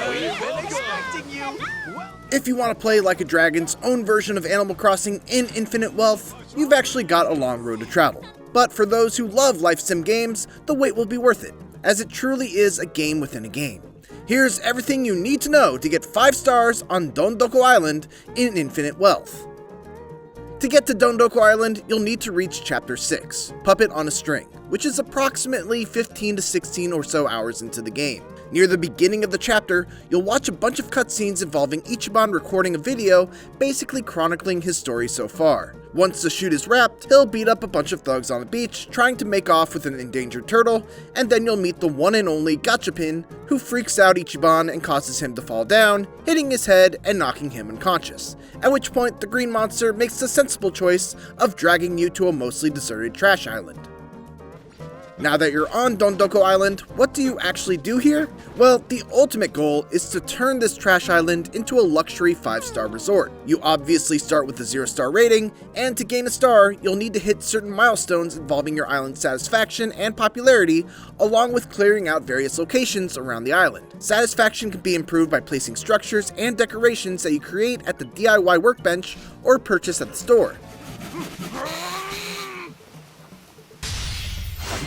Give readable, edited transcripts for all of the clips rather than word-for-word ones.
We've been expecting you. If you want to play like a dragon's own version of Animal Crossing in Infinite Wealth, you've actually got a long road to travel. But for those who love life sim games, the wait will be worth it, as it truly is a game within a game. Here's everything you need to know to get 5 stars on Dondoko Island in Infinite Wealth. To get to Dondoko Island, you'll need to reach Chapter 6, Puppet on a String, which is approximately 15 to 16 or so hours into the game. Near the beginning of the chapter, you'll watch a bunch of cutscenes involving Ichiban recording a video, basically chronicling his story so far. Once the shoot is wrapped, he'll beat up a bunch of thugs on the beach, trying to make off with an endangered turtle, and then you'll meet the one and only Gachapin, who freaks out Ichiban and causes him to fall down, hitting his head and knocking him unconscious, at which point the green monster makes the sensible choice of dragging you to a mostly deserted trash island. Now that you're on Dondoko Island, what do you actually do here? Well, the ultimate goal is to turn this trash island into a luxury 5-star resort. You obviously start with a 0-star rating, and to gain a star, you'll need to hit certain milestones involving your island's satisfaction and popularity, along with clearing out various locations around the island. Satisfaction can be improved by placing structures and decorations that you create at the DIY workbench or purchase at the store.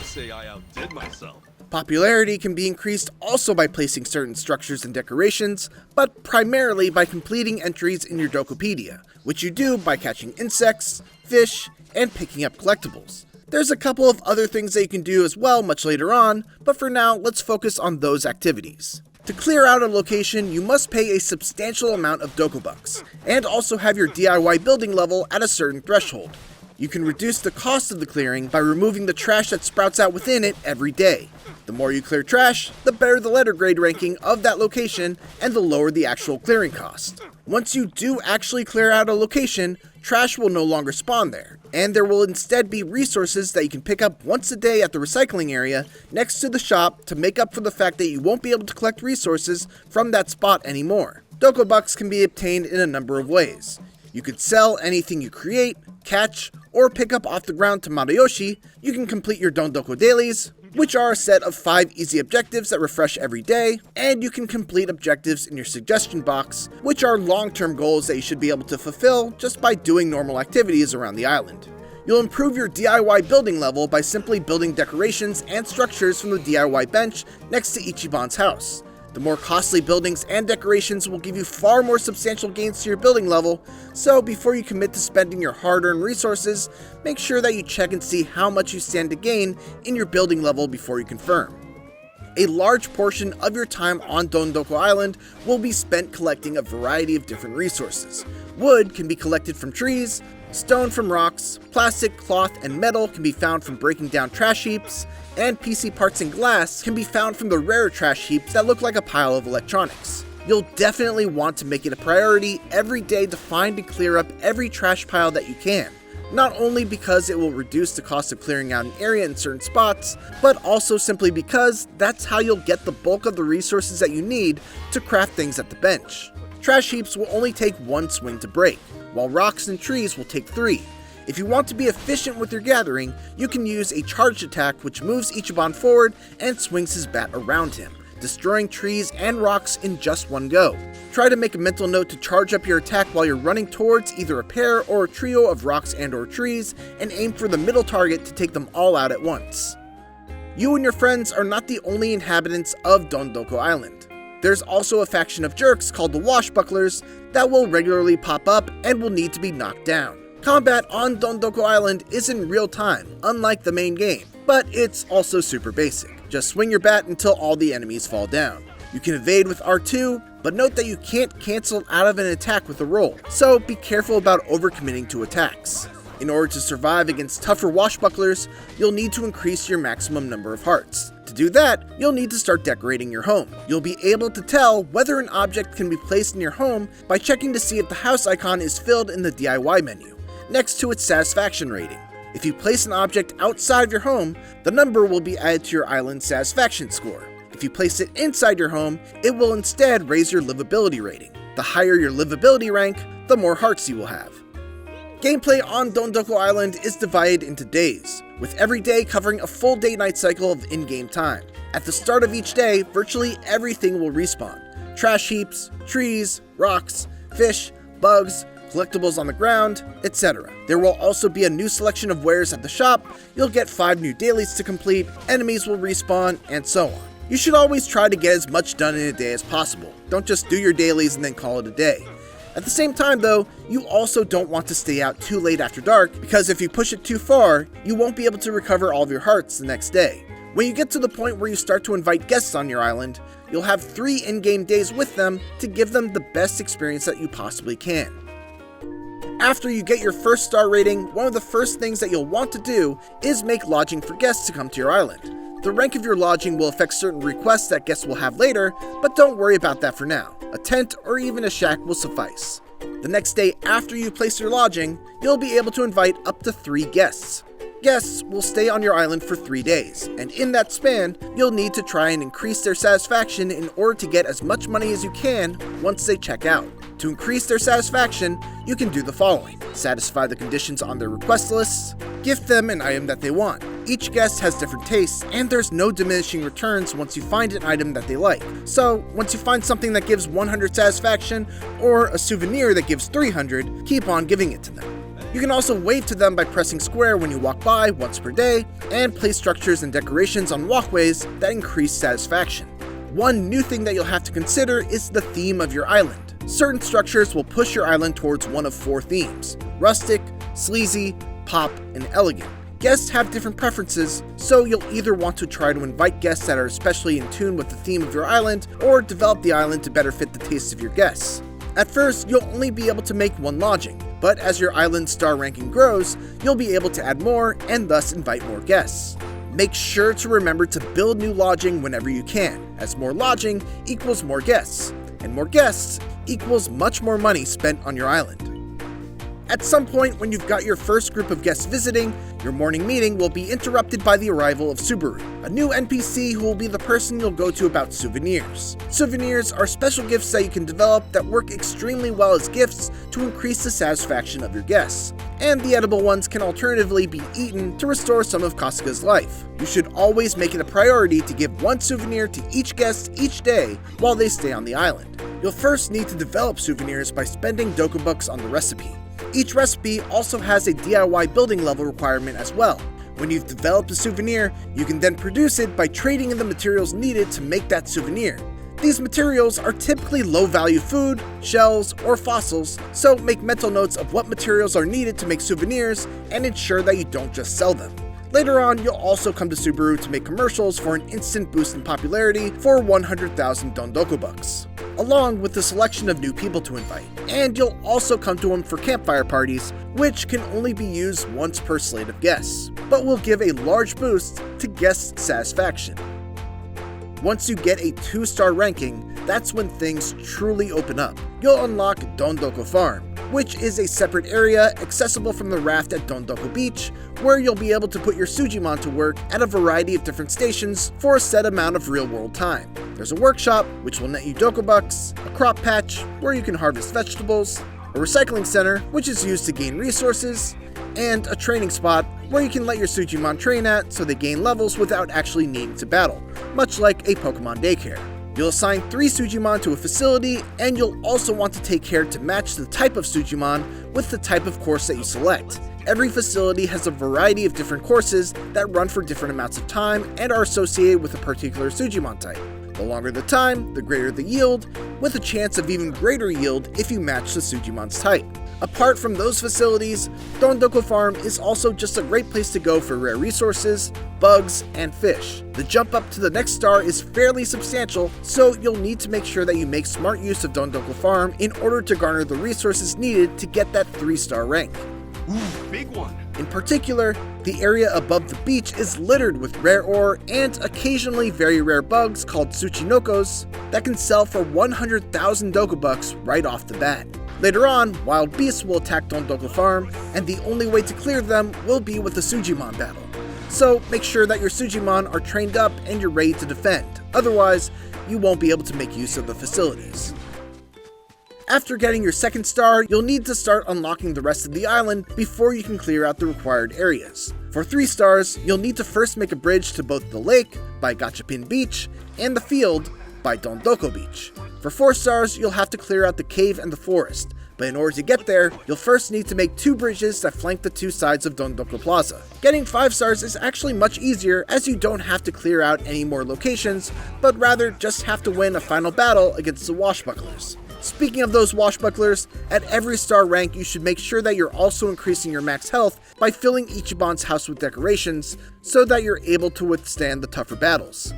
Say I outdid myself. Popularity can be increased also by placing certain structures and decorations, but primarily by completing entries in your Dokopedia, which you do by catching insects, fish, and picking up collectibles. There's a couple of other things that you can do as well much later on, but for now, let's focus on those activities. To clear out a location, you must pay a substantial amount of Dokobucks, and also have your DIY building level at a certain threshold. You can reduce the cost of the clearing by removing the trash that sprouts out within it every day. The more you clear trash, the better the letter grade ranking of that location and the lower the actual clearing cost. Once you do actually clear out a location, trash will no longer spawn there, and there will instead be resources that you can pick up once a day at the recycling area next to the shop to make up for the fact that you won't be able to collect resources from that spot anymore. Dokobucks can be obtained in a number of ways. You could sell anything you create, catch, or pick up off the ground to Madayoshi. You can complete your Dondoko dailies, which are a set of 5 easy objectives that refresh every day, and you can complete objectives in your suggestion box, which are long-term goals that you should be able to fulfill just by doing normal activities around the island. You'll improve your DIY building level by simply building decorations and structures from the DIY bench next to Ichiban's house. The more costly buildings and decorations will give you far more substantial gains to your building level, so before you commit to spending your hard-earned resources, make sure that you check and see how much you stand to gain in your building level before you confirm. A large portion of your time on Dondoko Island will be spent collecting a variety of different resources. Wood can be collected from trees, stone from rocks, plastic, cloth, and metal can be found from breaking down trash heaps, and PC parts and glass can be found from the rare trash heaps that look like a pile of electronics. You'll definitely want to make it a priority every day to find and clear up every trash pile that you can, not only because it will reduce the cost of clearing out an area in certain spots, but also simply because that's how you'll get the bulk of the resources that you need to craft things at the bench. Trash heaps will only take 1 swing to break, while rocks and trees will take 3. If you want to be efficient with your gathering, you can use a charged attack which moves Ichiban forward and swings his bat around him, destroying trees and rocks in just one go. Try to make a mental note to charge up your attack while you're running towards either a pair or a trio of rocks and or trees, and aim for the middle target to take them all out at once. You and your friends are not the only inhabitants of Dondoko Island. There's also a faction of jerks called the Washbucklers that will regularly pop up and will need to be knocked down. Combat on Dondoko Island is in real time, unlike the main game, but it's also super basic. Just swing your bat until all the enemies fall down. You can evade with R2, but note that you can't cancel out of an attack with a roll, so be careful about overcommitting to attacks. In order to survive against tougher Washbucklers, you'll need to increase your maximum number of hearts. To do that, you'll need to start decorating your home. You'll be able to tell whether an object can be placed in your home by checking to see if the house icon is filled in the DIY menu, next to its satisfaction rating. If you place an object outside of your home, the number will be added to your island's satisfaction score. If you place it inside your home, it will instead raise your livability rating. The higher your livability rank, the more hearts you will have. Gameplay on Dondoko Island is divided into days, with every day covering a full day-night cycle of in-game time. At the start of each day, virtually everything will respawn. trash heaps, trees, rocks, fish, bugs, collectibles on the ground, etc. There will also be a new selection of wares at the shop, you'll get 5 new dailies to complete, enemies will respawn, and so on. You should always try to get as much done in a day as possible. Don't just do your dailies and then call it a day. At the same time though, you also don't want to stay out too late after dark, because if you push it too far, you won't be able to recover all of your hearts the next day. When you get to the point where you start to invite guests on your island, you'll have 3 in-game days with them to give them the best experience that you possibly can. After you get your first star rating, one of the first things that you'll want to do is make lodging for guests to come to your island. The rank of your lodging will affect certain requests that guests will have later, but don't worry about that for now. A tent or even a shack will suffice. The next day after you place your lodging, you'll be able to invite up to 3 guests. Guests will stay on your island for 3 days, and in that span, you'll need to try and increase their satisfaction in order to get as much money as you can once they check out. To increase their satisfaction, you can do the following: satisfy the conditions on their request lists, gift them an item that they want. Each guest has different tastes, and there's no diminishing returns once you find an item that they like. So, once you find something that gives 100 satisfaction, or a souvenir that gives 300, keep on giving it to them. You can also wave to them by pressing square when you walk by once per day, and place structures and decorations on walkways that increase satisfaction. One new thing that you'll have to consider is the theme of your island. Certain structures will push your island towards one of 4 themes: rustic, sleazy, pop, and elegant. Guests have different preferences, so you'll either want to try to invite guests that are especially in tune with the theme of your island, or develop the island to better fit the tastes of your guests. At first, you'll only be able to make 1 lodging, but as your island's star ranking grows, you'll be able to add more and thus invite more guests. Make sure to remember to build new lodging whenever you can, as more lodging equals more guests, and more guests equals much more money spent on your island. At some point when you've got your first group of guests visiting, your morning meeting will be interrupted by the arrival of Subaru, a new NPC who will be the person you'll go to about souvenirs. Souvenirs are special gifts that you can develop that work extremely well as gifts to increase the satisfaction of your guests, and the edible ones can alternatively be eaten to restore some of Kasuga's life. You should always make it a priority to give 1 souvenir to each guest each day while they stay on the island. You'll first need to develop souvenirs by spending Dokubucks on the recipe. Each recipe also has a DIY building level requirement as well. When you've developed a souvenir, you can then produce it by trading in the materials needed to make that souvenir. These materials are typically low-value food, shells, or fossils, so make mental notes of what materials are needed to make souvenirs and ensure that you don't just sell them. Later on, you'll also come to Subaru to make commercials for an instant boost in popularity for 100,000 Dondoko bucks, along with a selection of new people to invite. And you'll also come to him for campfire parties, which can only be used once per slate of guests, but will give a large boost to guest satisfaction. Once you get a 2-star ranking, that's when things truly open up. You'll unlock Dondoko Farm, which is a separate area accessible from the raft at Dondoko Beach, where you'll be able to put your Sujimon to work at a variety of different stations for a set amount of real-world time. There's a workshop, which will net you Dokubucks, a crop patch, where you can harvest vegetables, a recycling center, which is used to gain resources, and a training spot, where you can let your Sujimon train at so they gain levels without actually needing to battle, much like a Pokemon daycare. You'll assign 3 Sujimon to a facility, and you'll also want to take care to match the type of Sujimon with the type of course that you select. Every facility has a variety of different courses that run for different amounts of time and are associated with a particular Sujimon type. The longer the time, the greater the yield, with a chance of even greater yield if you match the Sujimon's type. Apart from those facilities, Dondoko Farm is also just a great place to go for rare resources, bugs, and fish. The jump up to the next star is fairly substantial, so you'll need to make sure that you make smart use of Dondoko Farm in order to garner the resources needed to get that 3-star rank. Ooh, big one. In particular, the area above the beach is littered with rare ore and occasionally very rare bugs called Tsuchinokos that can sell for 100,000 Dokubucks right off the bat. Later on, wild beasts will attack Dondoko Farm, and the only way to clear them will be with a Sujimon battle. So make sure that your Sujimon are trained up and you're ready to defend, otherwise you won't be able to make use of the facilities. After getting your 2nd star, you'll need to start unlocking the rest of the island before you can clear out the required areas. For 3 stars, you'll need to first make a bridge to both the lake by Gachapin Beach and the field by Dondoko Beach. For 4 stars, you'll have to clear out the cave and the forest, but in order to get there, you'll first need to make 2 bridges that flank the 2 sides of Dondoko Plaza. Getting 5 stars is actually much easier, as you don't have to clear out any more locations, but rather just have to win a final battle against the Washbucklers. Speaking of those Washbucklers, at every star rank you should make sure that you're also increasing your max health by filling Ichiban's house with decorations, so that you're able to withstand the tougher battles.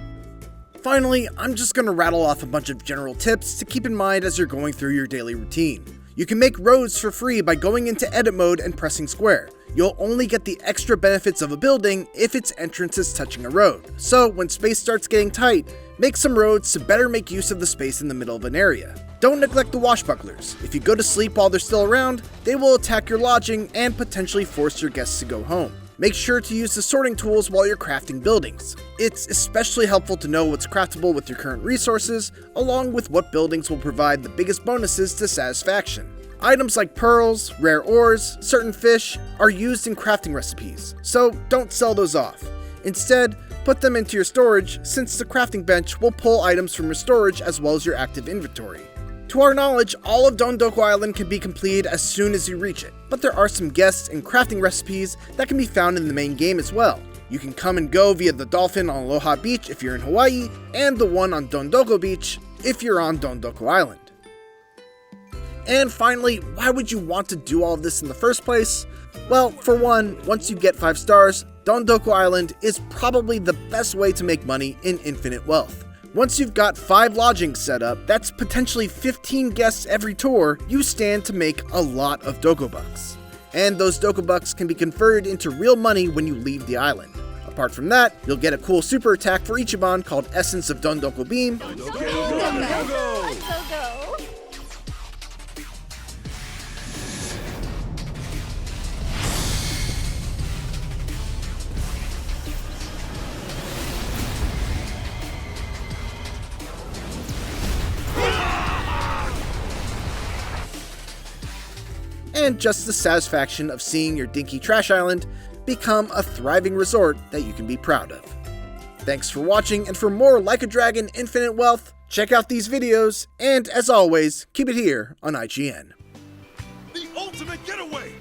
Finally, I'm just going to rattle off a bunch of general tips to keep in mind as you're going through your daily routine. You can make roads for free by going into edit mode and pressing square. You'll only get the extra benefits of a building if its entrance is touching a road. So when space starts getting tight, make some roads to better make use of the space in the middle of an area. Don't neglect the Washbucklers. If you go to sleep while they're still around, they will attack your lodging and potentially force your guests to go home. Make sure to use the sorting tools while you're crafting buildings. It's especially helpful to know what's craftable with your current resources, along with what buildings will provide the biggest bonuses to satisfaction. Items like pearls, rare ores, certain fish are used in crafting recipes, so don't sell those off. Instead, put them into your storage, since the crafting bench will pull items from your storage as well as your active inventory. To our knowledge, all of Dondoko Island can be completed as soon as you reach it, but there are some guests and crafting recipes that can be found in the main game as well. You can come and go via the dolphin on Aloha Beach if you're in Hawaii, and the one on Dondoko Beach if you're on Dondoko Island. And finally, why would you want to do all of this in the first place? Well, for one, once you get 5 stars, Dondoko Island is probably the best way to make money in Infinite Wealth. Once you've got 5 lodgings set up, that's potentially 15 guests every tour, you stand to make a lot of Doko Bucks. And those Doko Bucks can be converted into real money when you leave the island. Apart from that, you'll get a cool super attack for Ichiban called Essence of Dondoko Beam, and just the satisfaction of seeing your dinky trash island become a thriving resort that you can be proud of. Thanks for watching, and for more Like a Dragon Infinite Wealth, check out these videos, and as always, keep it here on IGN. The ultimate getaway!